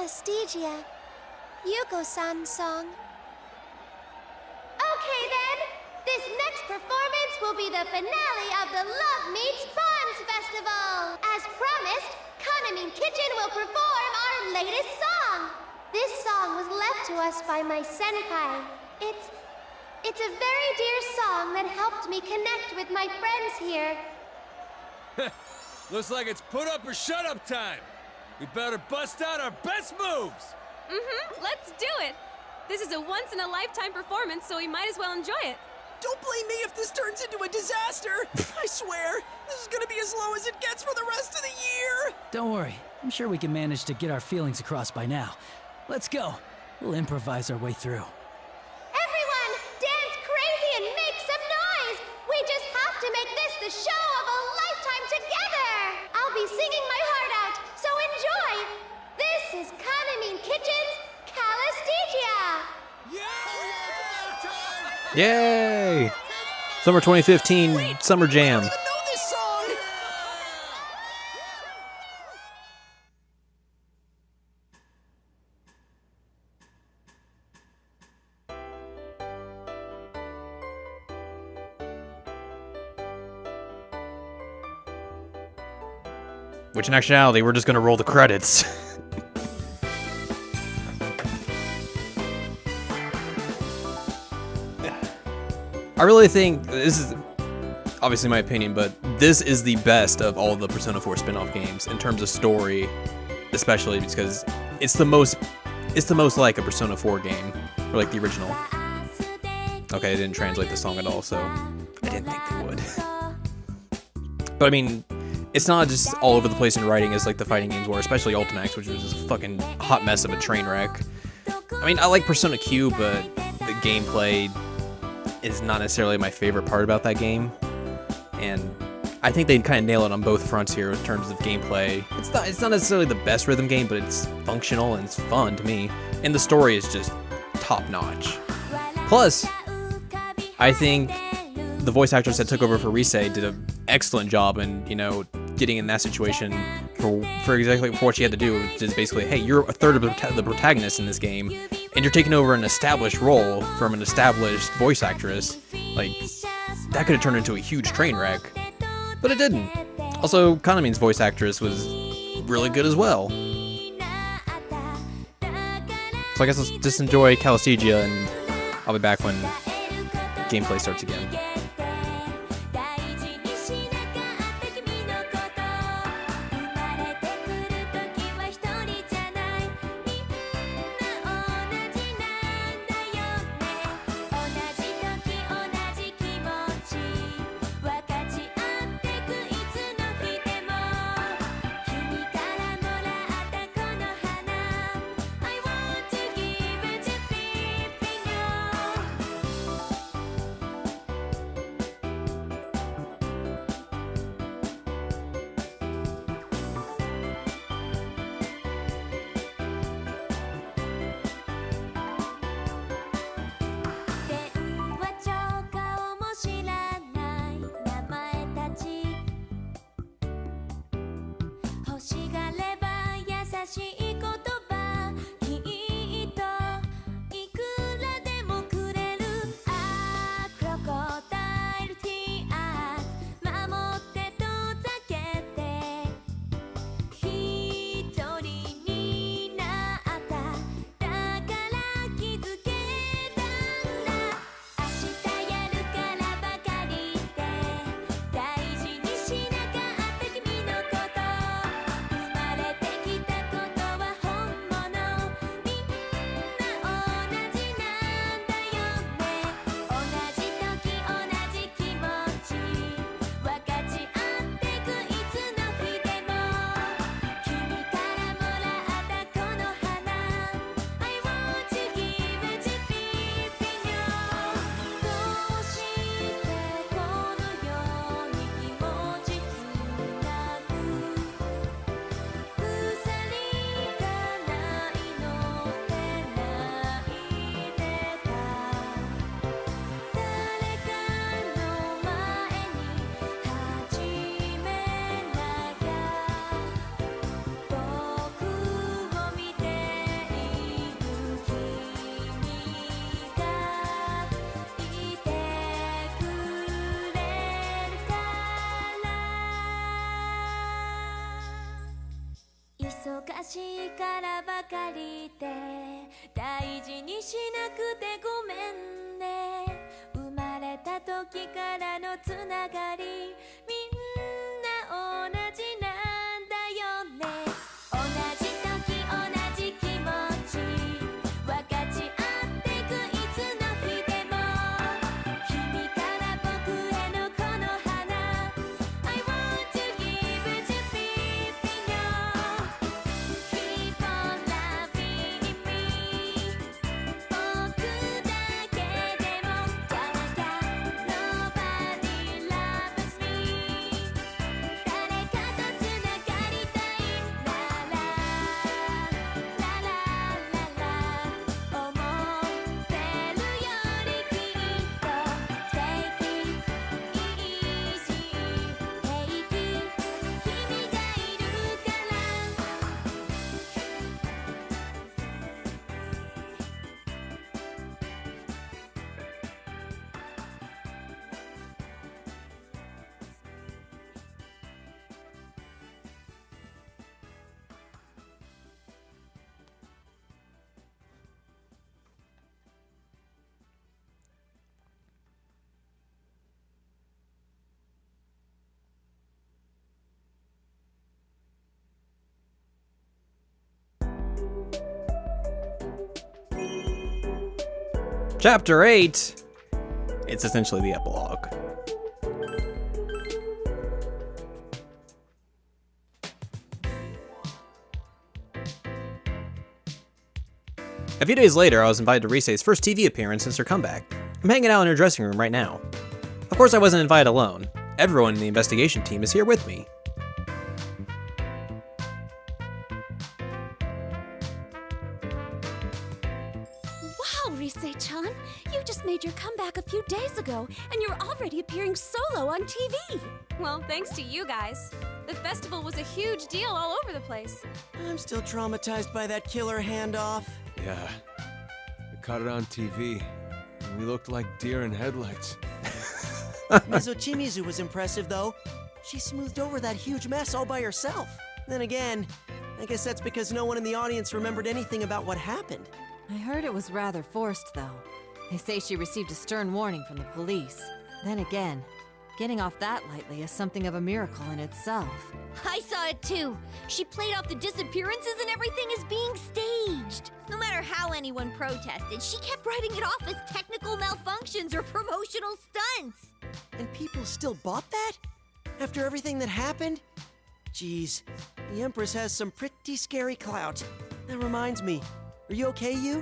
Calistegia, Yuko-san's song. Okay then, this next performance will be the finale of the Love Meets Bonds Festival. As promised, Kanamin Kitchen will perform our latest song. This song was left to us by my senpai. It's a very dear song that helped me connect with my friends here. Looks like it's put up or shut up time. We better bust out our best moves. Let's do it. This is a once-in-a-lifetime performance, so we might as well enjoy it. Don't blame me if this turns into a disaster. I swear, this is gonna be as low as it gets for the rest of the year. Don't worry. I'm sure we can manage to get our feelings across by now. Let's go. We'll improvise our way through. Everyone, dance crazy and make some noise! We just have to make this the show of a lifetime together! I'll be singing my heart out, so enjoy! This is Kanamin Kitchen's Calistegia! Yay! Summer 2015 Summer Jam. I don't even know this song. Which in actuality, we're just gonna roll the credits. I really think this is obviously my opinion, but this is the best of all the Persona 4 spin-off games in terms of story, especially because it's the most like a Persona 4 game, or like the original. Okay, I didn't translate the song at all, so I didn't think they would. But I mean, it's not just all over the place in writing as like the fighting games were, especially Ultimax, which was just a fucking hot mess of a train wreck. I mean, I like Persona Q, but the gameplay is not necessarily my favorite part about that game, and I think they kind of nail it on both fronts here in terms of gameplay. It's not necessarily the best rhythm game, but it's functional and it's fun to me, and the story is just top notch. Plus, I think the voice actress that took over for Rise did an excellent job in, you know, getting in that situation for exactly what she had to do, which is basically, hey, you're a third of the protagonist in this game, and you're taking over an established role from an established voice actress. Like, that could have turned into a huge train wreck, but it didn't. Also, Kanamin's voice actress was really good as well. So I guess let's just enjoy Calistegia, and I'll be back when gameplay starts again. 「しいからばかりで大事にしなくてごめんね生まれた時からのつながりみんな同じなんだよね同じ時同じ気持ち分かち合ってくいつの日でも君から僕へのこの花 I want to give it to Filipino Keep on loving me 僕だけでもじゃなきゃ Nobody loves me 誰かとつながりたいならララララ思ってるよりきっと Take it easy 平気君がいるから Chapter 8. It's essentially the epilogue. A few days later, I was invited to Risei's first TV appearance since her comeback. I'm hanging out in her dressing room right now. Of course, I wasn't invited alone. Everyone in the investigation team is here with me. Wow, Risei-chan! You just made your comeback a few days ago, and you're already appearing solo on TV! Well, thanks to you guys. The festival was a huge deal all over the place. I'm still traumatized by that killer handoff. Yeah. We caught it on TV. And we looked like deer in headlights. Mizochimizu was impressive, though. She smoothed over that huge mess all by herself. Then again, I guess that's because no one in the audience remembered anything about what happened. I heard it was rather forced, though. They say she received a stern warning from the police. Then again, getting off that lightly is something of a miracle in itself. I saw it too. She played off the disappearances and everything as being staged. No matter how anyone protested, she kept writing it off as technical malfunctions or promotional stunts. And people still bought that? After everything that happened? Jeez, the Empress has some pretty scary clout. That reminds me, are you okay, you?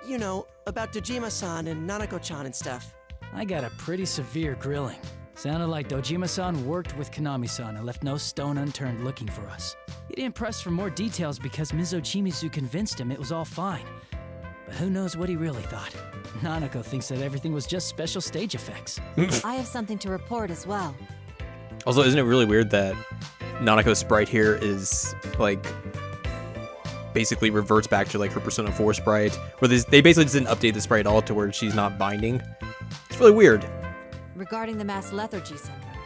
You know, about Dojima-san and Nanako-chan and stuff. I got a pretty severe grilling. Sounded like Dojima-san worked with Konami-san and left no stone unturned looking for us. He didn't press for more details because Mizochimizu convinced him it was all fine. But who knows what he really thought. Nanako thinks that everything was just special stage effects. I have something to report as well. Also, isn't it really weird that Nanako's sprite here is, like, basically reverts back to, like, her Persona 4 sprite, where they basically just didn't update the sprite at all to where she's not binding. It's really weird. Regarding the mass lethargy syndrome,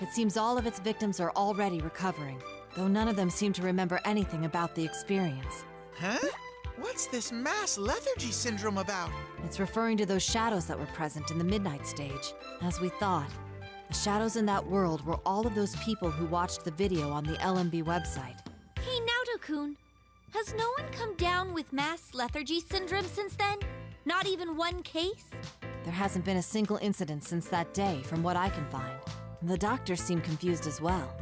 it seems all of its victims are already recovering, though none of them seem to remember anything about the experience. Huh? What's this mass lethargy syndrome about? It's referring to those shadows that were present in the midnight stage. As we thought, the shadows in that world were all of those people who watched the video on the LMB website. Hey, Naoto-kun, has no one come down with mass lethargy syndrome since then? Not even one case? There hasn't been a single incident since that day, from what I can find. The doctors seem confused as well.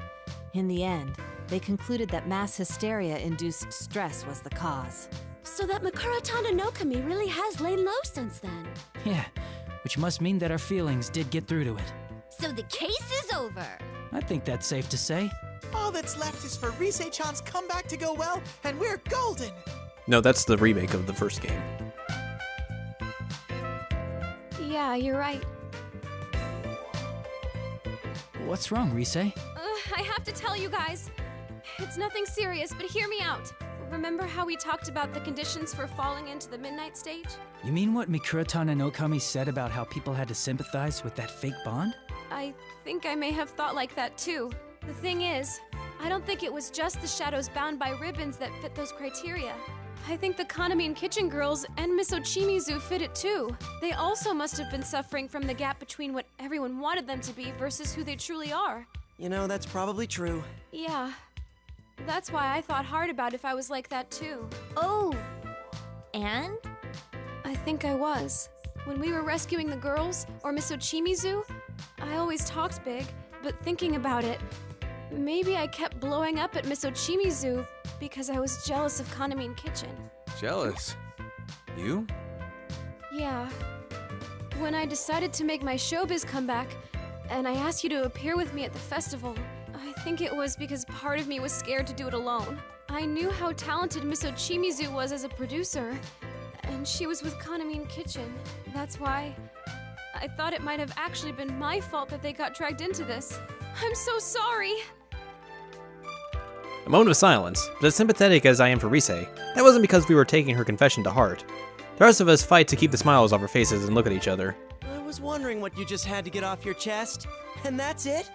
In the end, they concluded that mass hysteria-induced stress was the cause. So that Mikura Tanonokami really has laid low since then. Yeah, which must mean that our feelings did get through to it. So the case is over. I think that's safe to say. All that's left is for Risei-chan's comeback to go well, and we're golden! No, that's the remake of the first game. Yeah, you're right. What's wrong, Risei? I have to tell you guys. It's nothing serious, but hear me out. Remember how we talked about the conditions for falling into the midnight stage? You mean what Mikura Tanonokami said about how people had to sympathize with that fake bond? I think I may have thought like that too. The thing is, I don't think it was just the shadows bound by ribbons that fit those criteria. I think the Kaname and Kitchen girls and Miss Ochimizu fit it too. They also must have been suffering from the gap between what everyone wanted them to be versus who they truly are. You know, that's probably true. Yeah. That's why I thought hard about if I was like that too. Oh, and? I think I was. When we were rescuing the girls, or Miss Ochimizu, I always talked big, but thinking about it, maybe I kept blowing up at Miss Ochimizu because I was jealous of Kaname and Kitchen. Jealous? You? Yeah. When I decided to make my showbiz comeback, and I asked you to appear with me at the festival, I think it was because part of me was scared to do it alone. I knew how talented Miss Ochimizu was as a producer, and she was with Kaname and Kitchen. That's why I thought it might have actually been my fault that they got dragged into this. I'm so sorry. A moment of silence, but as sympathetic as I am for Rise, that wasn't because we were taking her confession to heart. The rest of us fight to keep the smiles off our faces and look at each other. I was wondering what you just had to get off your chest. And that's it?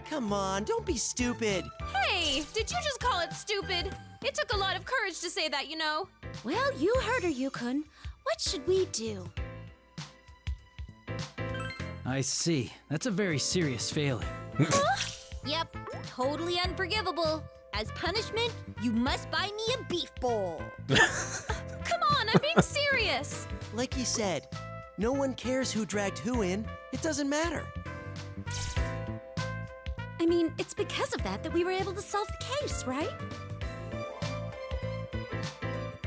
Come on, don't be stupid. Hey, did you just call it stupid? It took a lot of courage to say that, you know. Well, you heard her, Yukun. What should we do? I see. That's a very serious failing. Yep, totally unforgivable. As punishment, you must buy me a beef bowl. Come on, I'm being serious. Like he said, no one cares who dragged who in. It doesn't matter. I mean, it's because of that we were able to solve the case, right?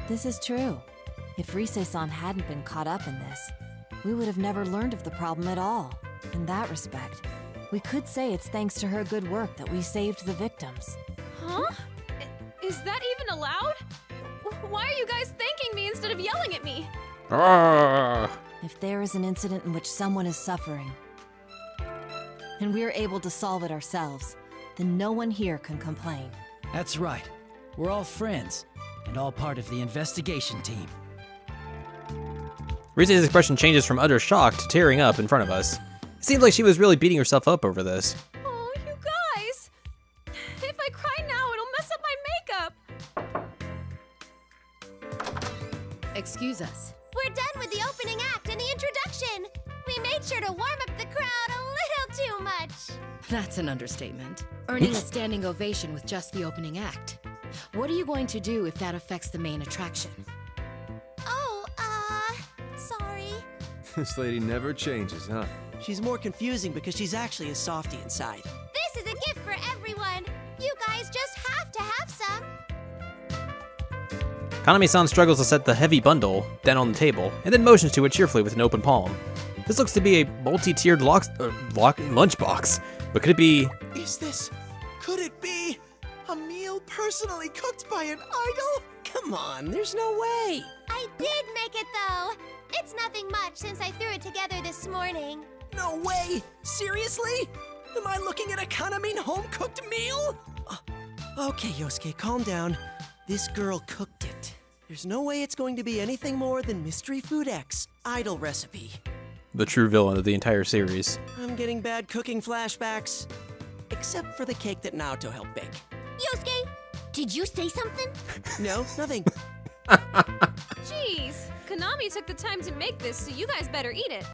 This is true. If Rise-san hadn't been caught up in this, we would have never learned of the problem at all. In that respect, we could say it's thanks to her good work that we saved the victims. Huh? Is that even allowed? Why are you guys thanking me instead of yelling at me? If there is an incident in which someone is suffering, and we're able to solve it ourselves, then no one here can complain. That's right. We're all friends, and all part of the investigation team. Rise's expression changes from utter shock to tearing up in front of us. It seems like she was really beating herself up over this. Oh, you guys! If I cry now, it'll mess up my makeup! Excuse us. We're done with the opening act and the introduction. We made sure to warm up the crowd a little too much. That's an understatement. Earning a standing ovation with just the opening act. What are you going to do if that affects the main attraction? Oh, sorry. This lady never changes, huh? She's more confusing because she's actually a softie inside. This is a gift for everyone. You guys just have to have some. Kaname-san struggles to set the heavy bundle down on the table, and then motions to it cheerfully with an open palm. This looks to be a multi-tiered lunchbox, but could it be... Could it be a meal personally cooked by an idol? Come on, there's no way. I did make it, though. It's nothing much since I threw it together this morning. No way! Seriously? Am I looking at a Kaname home-cooked meal? Okay, Yosuke, calm down. This girl cooked it. There's no way it's going to be anything more than Mystery Food X, idol recipe. the true villain of the entire series? I'm getting bad cooking flashbacks. Except for the cake that Naoto helped bake. Yosuke, did you say something? No, nothing. Jeez, Konami took the time to make this, so you guys better eat it.